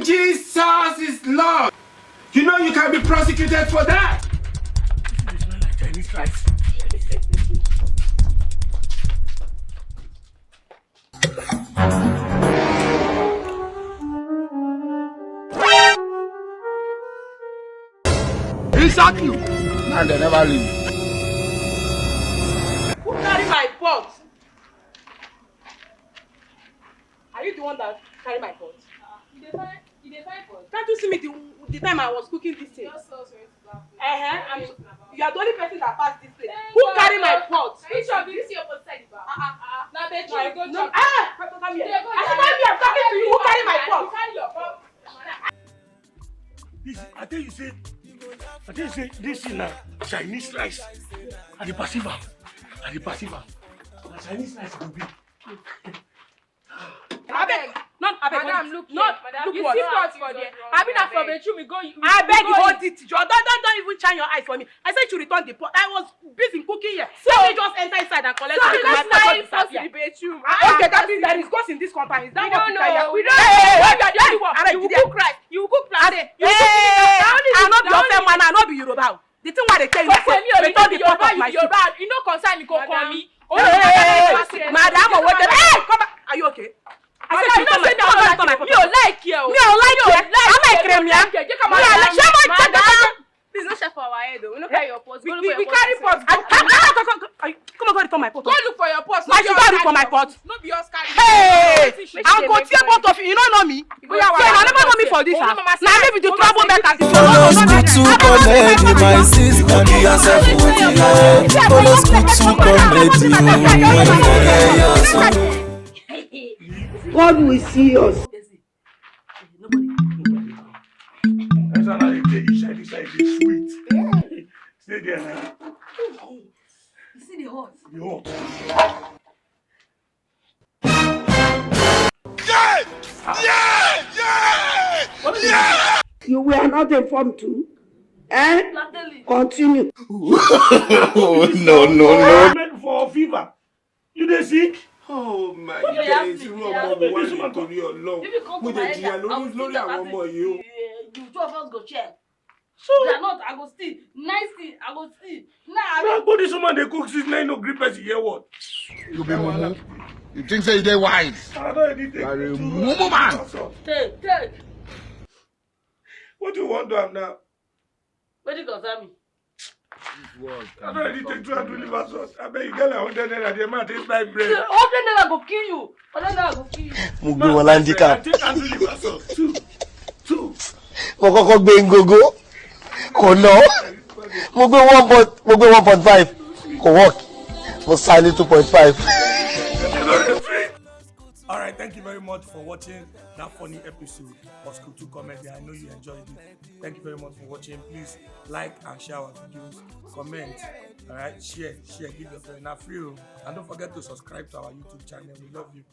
Jesus is Lord. You know you can be prosecuted for that. This is not like Chinese rice. Exactly. And they never leave. Who carry my pot? Are you the one that carry my pot? You define pot. Can't you see me the time I was cooking this thing? You are the only person that passed this place. Who carry my pot? Are you sure? Did you see your pot side the bar? Now, bet you go no. Come here. I'm talking to you. Who carry my pot? Carry your pot. I tell you say this is na Chinese rice. And the passive. Na Chinese rice will be. Madam, look here. Madam, you what? see pots for there. I've been at for bedroom. We go. I beg you, hold it. Don't even shine your eyes for me. I said you return the pot. I was busy cooking here. So let me just enter inside and collect so it. because now it's supposed to the bedroom. Okay, that means there is ghost in this compound. Is that what you know? We don't know. You will cook rice. You will cook plant. I'm not your friend, man. I'm not be Yoruba. The thing why they tell you, return the pot of my soup. You know concern me, go call me. Madam, hey, come back. Are you okay? I said you don't say me don't like you. Me don't like you. I'm like Kremia. Please don't share for our head though. We don't carry your pots. We carry pots. Come on, go return my pot. Go look for your pots. I should go look for my pot. No be yours carry. Hey! I'll go tear both of you. You don't know me. So you never know me for this. Now maybe the trouble makers. Follow school 2 comedy, my sister, me and follow school 2 comedy. God will see us. That's how they sweet. Stay there now. You see the hot? The hot. Yeah! You were not informed too. Eh? Continue. No. Meant for fever. You dey sick? Oh my days, you are this woman to your love. If you come to my head, I will still you two of us go check. So they are not, I go steal. Nice thing, I go steal. Nah, but this woman they cook since 9 no grip person hear what? You be mumu. You think say they wise? I don't anything. You are a mumu man. Take. What do you want to have now? What do you concern me? I don't anything to have to live us. I bet you get like 100 naira. The man takes my bread. 100 naira go kill you. 100 naira go kill you. Mugbe wala handicap. I think I do live us. Two. Mokoko gbe ngogo. Ko no. Mugbe 1.5. Ko work. For sale 2.5. Alright, thank you very much for watching that funny episode of School 2 Comedy. I know you enjoyed it. Thank you very much for watching. Please like and share our videos, comment, alright, share, give your friend. Now free. And don't forget to subscribe to our YouTube channel. We love you.